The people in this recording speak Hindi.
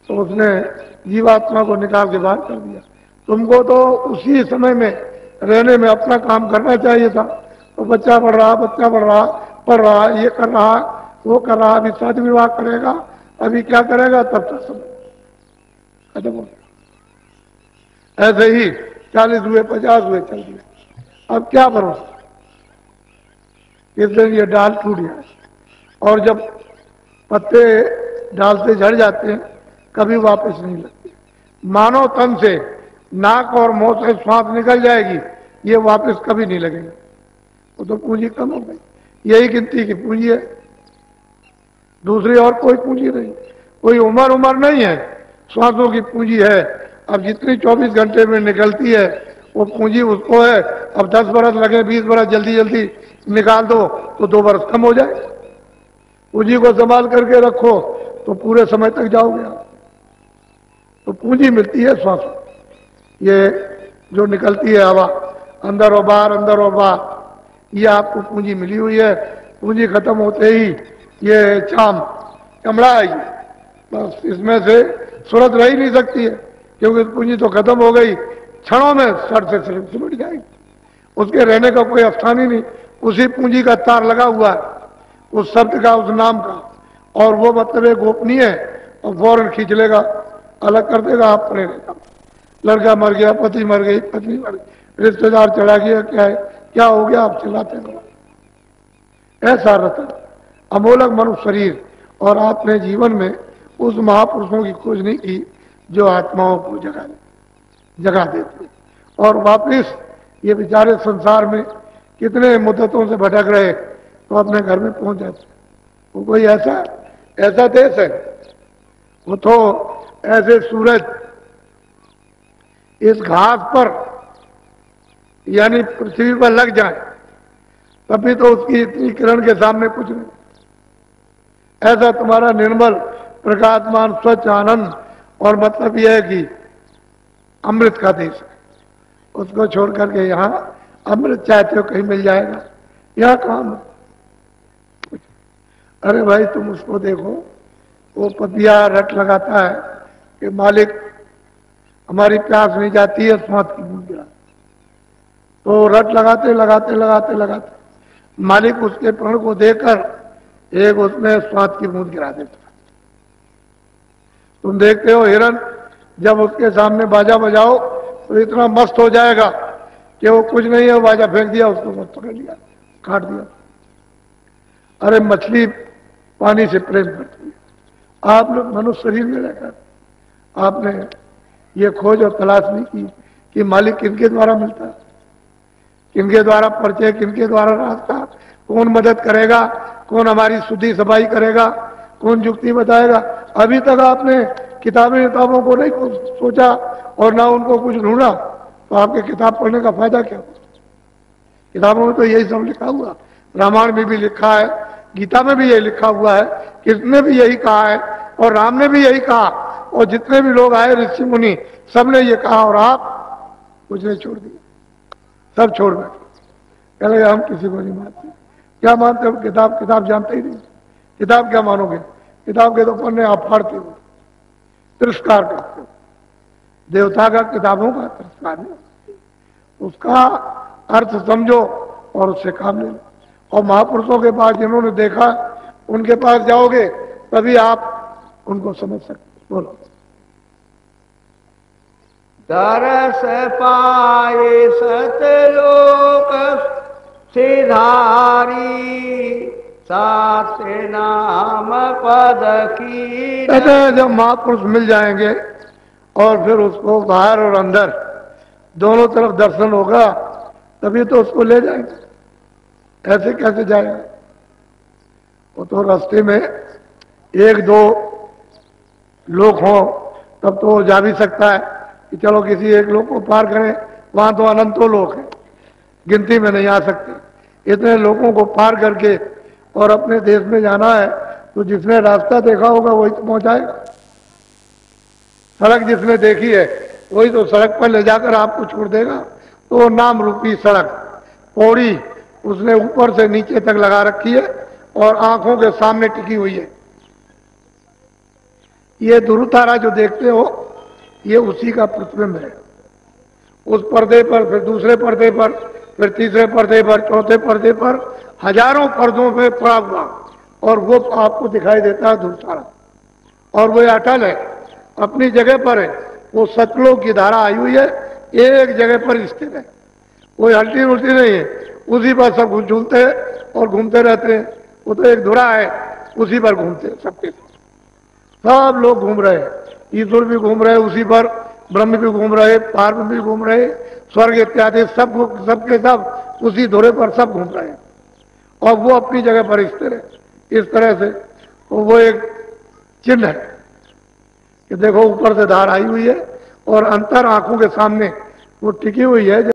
तो उसने जीवात्मा को निकाल के बाहर कर दिया। तुमको तो उसी समय में रहने में अपना काम करना चाहिए था। तो बच्चा पढ़ रहा, पढ़ रहा, ये कर रहा, वो कर रहा, अभी शादी विवाह करेगा, अभी क्या करेगा, तब तक समय खत्म हो गया। ऐसे ही 40 हुए, 50 हुए, चल दिए। अब क्या भरोसा, किस दिन ये डाल टूट जाए। और जब पत्ते डाल से झड़ जाते हैं, कभी वापस नहीं लगते। मानव तन से नाक और मुंह से श्वास निकल जाएगी, ये वापस कभी नहीं लगेगा। वो तो पूंजी कम हो गई, यही गिनती की पूंजी है, दूसरी और कोई पूंजी नहीं। कोई उम्र नहीं है, श्वासों की पूंजी है। अब जितनी 24 घंटे में निकलती है वो पूंजी उसको है। अब 10 बरस लगे, 20 बरस जल्दी जल्दी निकाल दो तो 2 बरस कम हो जाए। पूंजी को संभाल करके रखो तो पूरे समय तक जाओगे आप। तो पूंजी मिलती है श्वास, ये जो निकलती है हवा, अंदर और बाहर, अंदर और बाहर, ये आपको पूंजी मिली हुई है। पूंजी खत्म होते ही ये चाम चमड़ा आएगी, बस इसमें से सूरत रह ही नहीं सकती है, क्योंकि पूंजी तो खत्म हो गई, क्षणों में सर से सिमट जाएगी, उसके रहने का कोई स्थान ही नहीं। उसी पूंजी का तार लगा हुआ है, उस शब्द का, उस नाम का, और वो मतलब है गोपनीय है, और फौरन खींच लेगा, अलग कर देगा, आप पड़े रहेगा। लड़का मर गया, पति मर गई, पत्नी मर गई, रिश्तेदार चला गया, क्या है, क्या हो गया, आप चिल्लाते रहो। ऐसा रतन अमोलक मनुष्य शरीर, और आपने जीवन में उस महापुरुषों की खोज नहीं की जो आत्माओं को जगा देते, और वापिस ये बेचारे संसार में कितने मुद्दतों से भटक रहे तो अपने घर में पहुंच जाते। वो कोई ऐसा देश है, वो तो ऐसे सूरज इस घास पर यानी पृथ्वी पर लग जाए तभी तो उसकी इतनी किरण के सामने कुछ नहीं। ऐसा तुम्हारा निर्मल प्रकाशमान स्वच्छ आनंद, और मतलब यह है कि अमृत का देश है, उसको छोड़ करके यहाँ अमृत चाहते हो कहीं मिल जाएगा, यहाँ काम। अरे भाई तुम उसको देखो, वो पपिया रट लगाता है कि मालिक हमारी प्यास नहीं जाती है, स्वाद की बूंद गिरा, तो रट लगाते लगाते लगाते लगाते मालिक उसके प्रण को देकर एक उसमें स्वाद की बूंद गिरा देता। तुम देखते हो हिरन जब उसके सामने बाजा बजाओ तो इतना मस्त हो जाएगा कि वो कुछ नहीं है, बाजा फेंक दिया, उसको मत पकड़ लिया, काट दिया। अरे मछली पानी से प्रेम करती है, आप लोग मनुष्य शरीर में रहकर आपने ये खोज और तलाश नहीं की कि मालिक किनके द्वारा मिलता है, किनके द्वारा परिचय, किनके द्वारा रास्ता, कौन मदद करेगा, कौन हमारी शुद्धि सफाई करेगा, कौन युक्ति बताएगा। अभी तक आपने किताबों को नहीं सोचा और ना उनको कुछ ढूंढा, तो आपके किताब पढ़ने का फायदा क्या? किताबों में तो यही सब लिखा हुआ, रामायण में भी लिखा है, गीता में भी यही लिखा हुआ है, कृष्ण ने भी यही कहा है, और राम ने भी यही कहा, और जितने भी लोग आए ऋषि मुनि सबने ये कहा, और आप कुछ नहीं छोड़ दिया, सब छोड़ बैठे। कहले हम किसी को नहीं मानते। क्या मानते हो? किताब जानते ही नहीं। किताब क्या मानोगे? किताब के तो पन्ने आप फाड़ते हो, तिरस्कार करते हो। देवता का किताबों का तिरस्कार नहीं, उसका अर्थ समझो और उससे काम ले लो। और महापुरुषों के पास जिन्होंने देखा उनके पास जाओगे तभी आप उनको समझ सकते। बोलो। दरस पाए सतलोक सिधारी, सात नाम पद की। जब महापुरुष मिल जाएंगे और फिर उसको बाहर और अंदर दोनों तरफ दर्शन होगा तभी तो उसको ले जाएंगे, ऐसे कैसे जाएगा? वो तो रास्ते में एक दो लोग हों तब तो वो जा भी सकता है कि चलो किसी एक लोग को पार करें, वहां तो अनंतों लोग हैं, गिनती में नहीं आ सकते। इतने लोगों को पार करके और अपने देश में जाना है तो जिसने रास्ता देखा होगा वही तो पहुंचाएगा। सड़क जिसने देखी है वही तो सड़क पर ले जाकर आपको छोड़ देगा। तो वो नाम रूपी सड़क, पौड़ी उसने ऊपर से नीचे तक लगा रखी है और आंखों के सामने टिकी हुई है। ये ध्रुव तारा जो देखते हो ये उसी का प्रतिबिंब है। उस पर्दे पर, फिर दूसरे पर्दे पर, फिर तीसरे पर्दे पर, चौथे पर्दे पर, हजारों पर्दों पे पड़ा हुआ, और वो आपको दिखाई देता है ध्रुव तारा। और वो अटल है, अपनी जगह पर है। वो सतलों की धारा आई हुई है, एक जगह पर स्थित है, कोई हल्टी उल्टी नहीं है। उसी पर सब झूलते हैं और घूमते रहते हैं। वो तो एक धुरा है, उसी पर घूमते हैं सबके सब लोग घूम रहे हैं। ईश्वर भी घूम रहे हैं उसी पर, ब्रह्म भी घूम रहे, पार्वती भी घूम रहे, स्वर्ग इत्यादि सबके सब उसी धुरे पर सब घूम रहे हैं, और वो अपनी जगह पर स्थिर है। इस तरह से तो वो एक चिन्ह है कि देखो ऊपर से धार आई हुई है और अंतर आंखों के सामने वो टिकी हुई है।